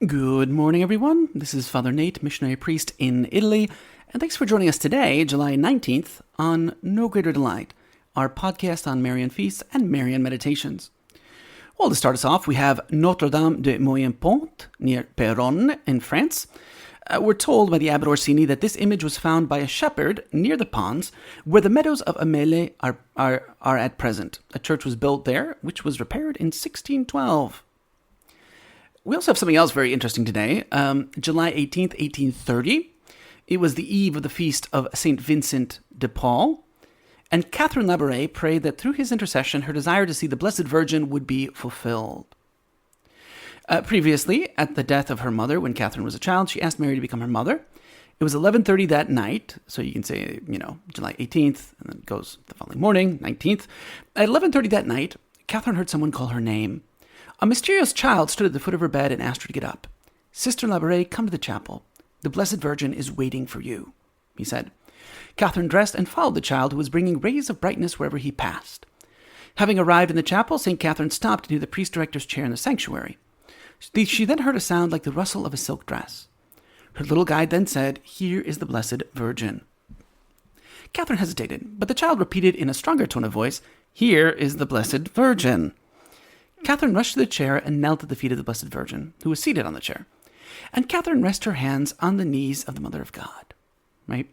Good morning, everyone. This is Father Nate, missionary priest in Italy, and thanks for joining us today, July 19th, on No Greater Delight, our podcast on Marian feasts and Marian meditations. Well, to start us off, we have Notre Dame de Moyen-Pont, near Péronne in France. We're told by the Abbot Orsini that this image was found by a shepherd near the ponds where the meadows of Amele are at present. A church was built there, which was repaired in 1612. We also have something else very interesting today. July 18th, 1830. It was the eve of the feast of Saint Vincent de Paul. And Catherine Labouré prayed that through his intercession, her desire to see the Blessed Virgin would be fulfilled. Previously, at the death of her mother, when Catherine was a child, she asked Mary to become her mother. It was 11:30 that night, so you can say, July 18th, and then it goes the following morning, 19th. At 11:30 that night, Catherine heard someone call her name. A mysterious child stood at the foot of her bed and asked her to get up. "Sister Labouré, come to the chapel. The Blessed Virgin is waiting for you," he said. Catherine dressed and followed the child, who was bringing rays of brightness wherever he passed. Having arrived in the chapel, St. Catherine stopped near the priest-director's chair in the sanctuary. She then heard a sound like the rustle of a silk dress. Her little guide then said, "Here is the Blessed Virgin." Catherine hesitated, but the child repeated in a stronger tone of voice, "Here is the Blessed Virgin." Catherine rushed to the chair and knelt at the feet of the Blessed Virgin, who was seated on the chair. And Catherine rested her hands on the knees of the Mother of God. Right?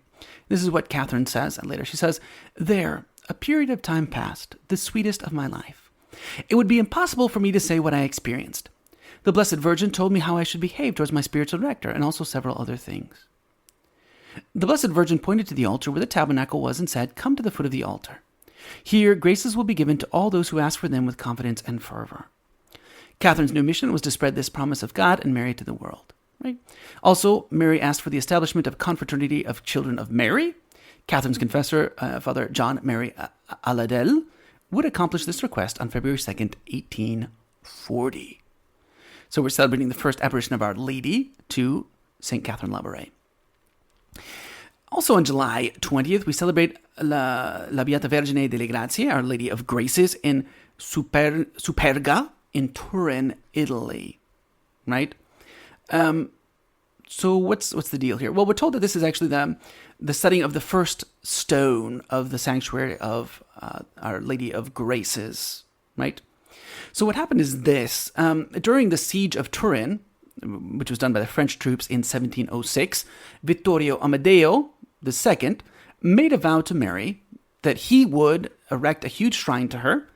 This is what Catherine says later. She says, "There, a period of time passed, the sweetest of my life. It would be impossible for me to say what I experienced. The Blessed Virgin told me how I should behave towards my spiritual director, and also several other things. The Blessed Virgin pointed to the altar where the tabernacle was and said, 'Come to the foot of the altar. Here, graces will be given to all those who ask for them with confidence and fervor.'" Catherine's new mission was to spread this promise of God and Mary to the world. Right? Also, Mary asked for the establishment of confraternity of children of Mary. Catherine's confessor, Father John Mary Aladel, would accomplish this request on February 2nd, 1840. So we're celebrating the first apparition of Our Lady to St. Catherine Labouré. Also on July 20th, we celebrate La Beata Vergine delle Grazie, Our Lady of Graces, in Superga, in Turin, Italy. Right? So what's the deal here? Well, we're told that this is actually the setting of the first stone of the sanctuary of Our Lady of Graces. Right? So what happened is this. During the siege of Turin, which was done by the French troops in 1706, Vittorio Amadeo II made a vow to Mary that he would erect a huge shrine to her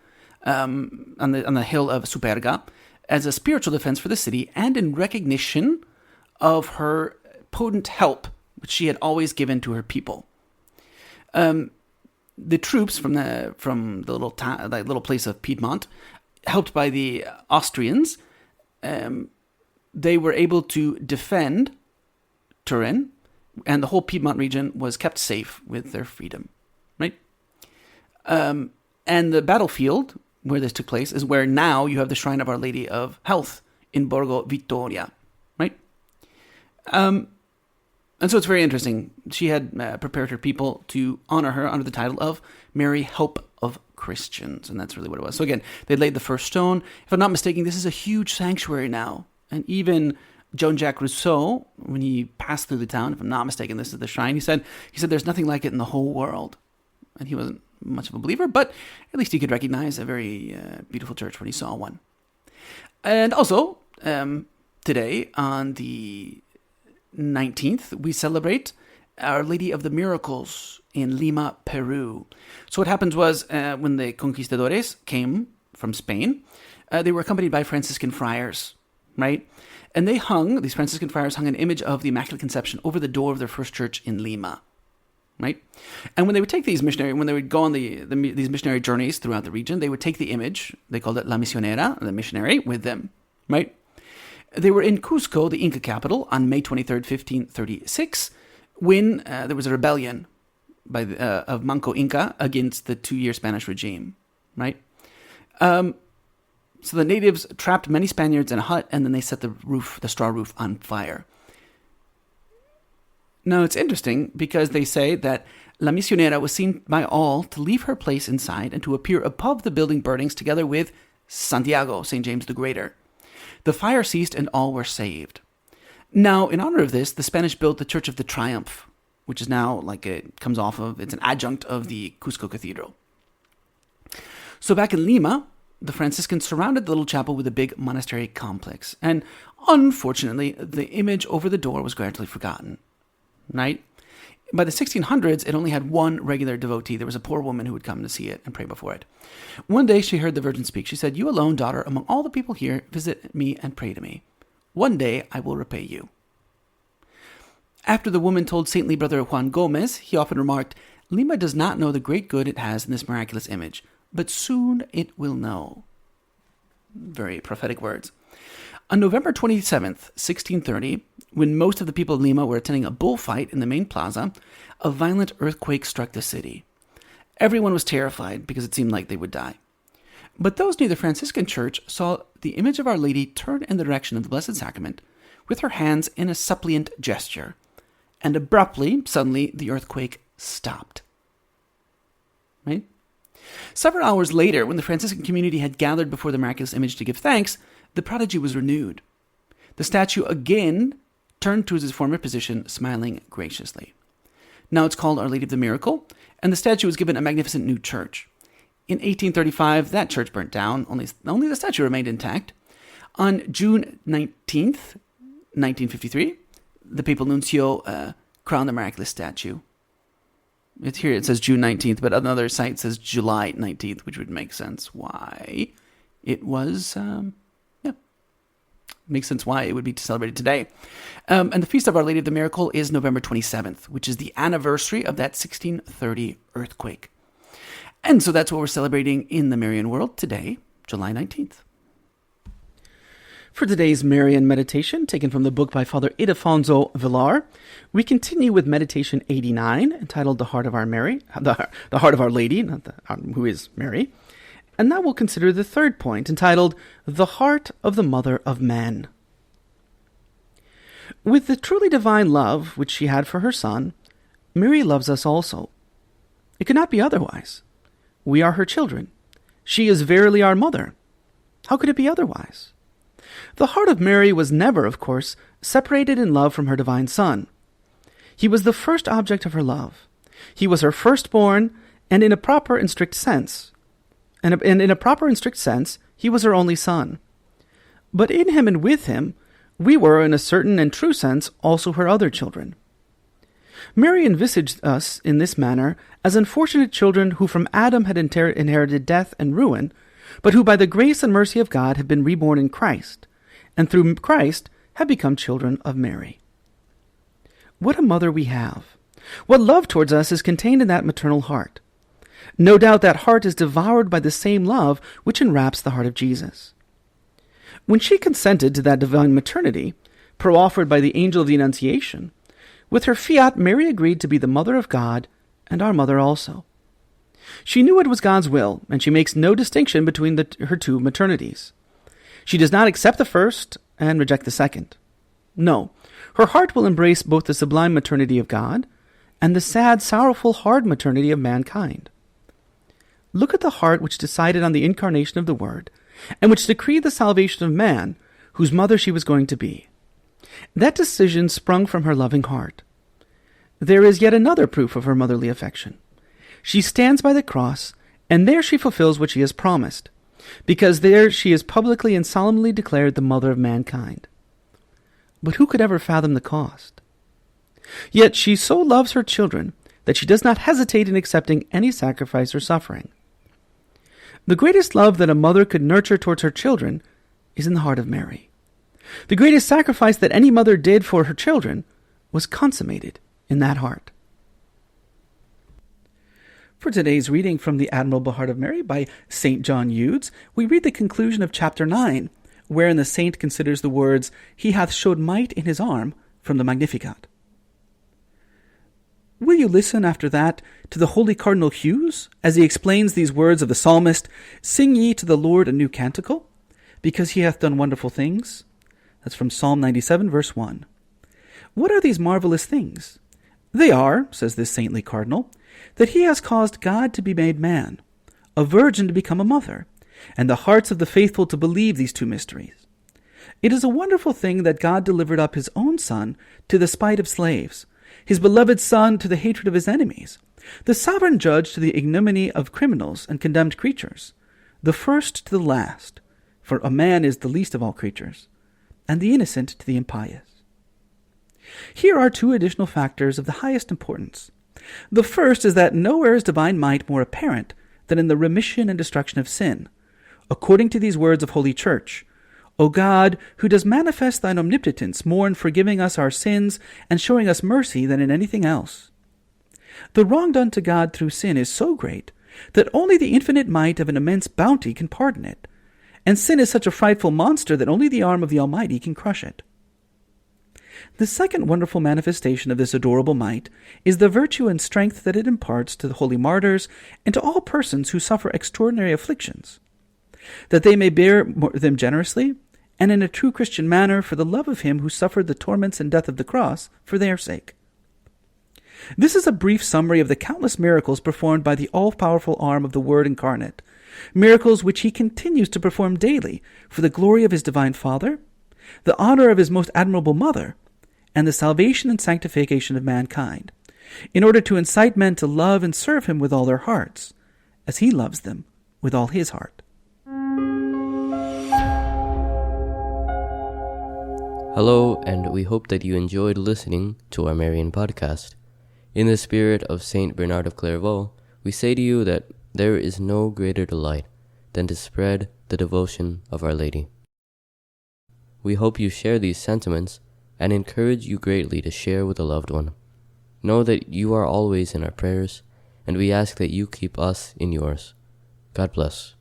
on the hill of Superga as a spiritual defense for the city and in recognition of her potent help, which she had always given to her people. The troops from the little place of Piedmont, helped by the Austrians, they were able to defend Turin, and the whole Piedmont region was kept safe with their freedom, right? And the battlefield where this took place is where now you have the Shrine of Our Lady of Health in Borgo Vittoria, right? And so it's very interesting. She had prepared her people to honor her under the title of Mary, Help of Christians, and that's really what it was. So again, they laid the first stone. If I'm not mistaken, this is a huge sanctuary now, and even Jean-Jacques Rousseau, when he passed through the town, if I'm not mistaken, this is the shrine, he said there's nothing like it in the whole world. And he wasn't much of a believer, but at least he could recognize a very beautiful church when he saw one. And also, today, on the 19th, we celebrate Our Lady of the Miracles in Lima, Peru. So what happens was, when the conquistadores came from Spain, they were accompanied by Franciscan friars, right? And these Franciscan friars hung an image of the Immaculate Conception over the door of their first church in Lima, right? And when they would take when they would go on these missionary journeys throughout the region, they would take the image, they called it La Misionera, the missionary, with them, right? They were in Cusco, the Inca capital, on May 23rd, 1536, when there was a rebellion of Manco Inca against the 2-year Spanish regime, right? So the natives trapped many Spaniards in a hut, and then they set the straw roof on fire. Now, it's interesting because they say that La Misionera was seen by all to leave her place inside and to appear above the building burnings together with Santiago, St. James the Greater. The fire ceased and all were saved. Now, in honor of this, the Spanish built the Church of the Triumph, which is now it's an adjunct of the Cusco Cathedral. So back in Lima, the Franciscans surrounded the little chapel with a big monastery complex. And unfortunately, the image over the door was gradually forgotten. Right? By the 1600s, it only had one regular devotee. There was a poor woman who would come to see it and pray before it. One day she heard the Virgin speak. She said, "You alone, daughter, among all the people here, visit me and pray to me. One day I will repay you." After the woman told saintly brother Juan Gomez, he often remarked, "Lima does not know the great good it has in this miraculous image, but soon it will know." Very prophetic words. On November 27th, 1630, when most of the people of Lima were attending a bullfight in the main plaza, a violent earthquake struck the city. Everyone was terrified because it seemed like they would die. But those near the Franciscan church saw the image of Our Lady turn in the direction of the Blessed Sacrament with her hands in a suppliant gesture. And abruptly, suddenly, the earthquake stopped. Right? Several hours later, when the Franciscan community had gathered before the miraculous image to give thanks, the prodigy was renewed. The statue again turned to its former position, smiling graciously. Now it's called Our Lady of the Miracle, and the statue was given a magnificent new church. In 1835, that church burnt down. Only the statue remained intact. On June 19th, 1953, the papal nuncio crowned the miraculous statue. It's here, it says June 19th, but another site says July 19th, which would make sense why it was, makes sense why it would be celebrated today. And the Feast of Our Lady of the Miracle is November 27th, which is the anniversary of that 1630 earthquake. And so that's what we're celebrating in the Marian world today, July 19th. For today's Marian meditation, taken from the book by Father Ildefonso Villar, we continue with meditation 89, entitled "The Heart of Our Mary," the Heart of Our Lady, who is Mary. And now we'll consider the third point, entitled "The Heart of the Mother of Man." With the truly divine love which she had for her Son, Mary loves us also. It could not be otherwise. We are her children. She is verily our mother. How could it be otherwise? The heart of Mary was never, of course, separated in love from her divine Son. He was the first object of her love. He was her firstborn, and in a proper and strict sense. He was her only Son. But in him and with him, we were, in a certain and true sense, also her other children. Mary envisaged us in this manner as unfortunate children who from Adam had inherited death and ruin, but who by the grace and mercy of God have been reborn in Christ, and through Christ have become children of Mary. What a mother we have! What love towards us is contained in that maternal heart! No doubt that heart is devoured by the same love which enwraps the heart of Jesus. When she consented to that divine maternity, proffered by the angel of the Annunciation, with her fiat, Mary agreed to be the mother of God and our mother also. She knew it was God's will, and she makes no distinction between her two maternities. She does not accept the first and reject the second. No, her heart will embrace both the sublime maternity of God and the sad, sorrowful, hard maternity of mankind. Look at the heart which decided on the incarnation of the Word, and which decreed the salvation of man, whose mother she was going to be. That decision sprung from her loving heart. There is yet another proof of her motherly affection. She stands by the cross, and there she fulfills what she has promised, because there she is publicly and solemnly declared the mother of mankind. But who could ever fathom the cost? Yet she so loves her children that she does not hesitate in accepting any sacrifice or suffering. The greatest love that a mother could nurture towards her children is in the heart of Mary. The greatest sacrifice that any mother did for her children was consummated in that heart. For today's reading from the Admirable Heart of Mary by St. John Eudes, we read the conclusion of chapter 9, wherein the saint considers the words, "He hath showed might in his arm," from the Magnificat. Will you listen after that to the holy Cardinal Hughes as he explains these words of the psalmist, "Sing ye to the Lord a new canticle, because he hath done wonderful things"? That's from Psalm 97, verse 1. What are these marvelous things? They are, says this saintly cardinal, that he has caused God to be made man, a virgin to become a mother, and the hearts of the faithful to believe these two mysteries. It is a wonderful thing that God delivered up his own Son to the spite of slaves, his beloved Son to the hatred of his enemies, the sovereign judge to the ignominy of criminals and condemned creatures, the first to the last, for a man is the least of all creatures, and the innocent to the impious. Here are two additional factors of the highest importance. The first is that nowhere is divine might more apparent than in the remission and destruction of sin. According to these words of Holy Church, O God, who does manifest thine omnipotence more in forgiving us our sins and showing us mercy than in anything else. The wrong done to God through sin is so great that only the infinite might of an immense bounty can pardon it, and sin is such a frightful monster that only the arm of the Almighty can crush it. The second wonderful manifestation of this adorable might is the virtue and strength that it imparts to the holy martyrs and to all persons who suffer extraordinary afflictions, that they may bear them generously and in a true Christian manner for the love of him who suffered the torments and death of the cross for their sake. This is a brief summary of the countless miracles performed by the all-powerful arm of the Word incarnate, miracles which he continues to perform daily for the glory of his divine Father, the honor of his most admirable Mother, and the salvation and sanctification of mankind, in order to incite men to love and serve him with all their hearts, as he loves them with all his heart. Hello, and we hope that you enjoyed listening to our Marian podcast. In the spirit of Saint Bernard of Clairvaux, we say to you that there is no greater delight than to spread the devotion of Our Lady. We hope you share these sentiments and encourage you greatly to share with a loved one. Know that you are always in our prayers, and we ask that you keep us in yours. God bless.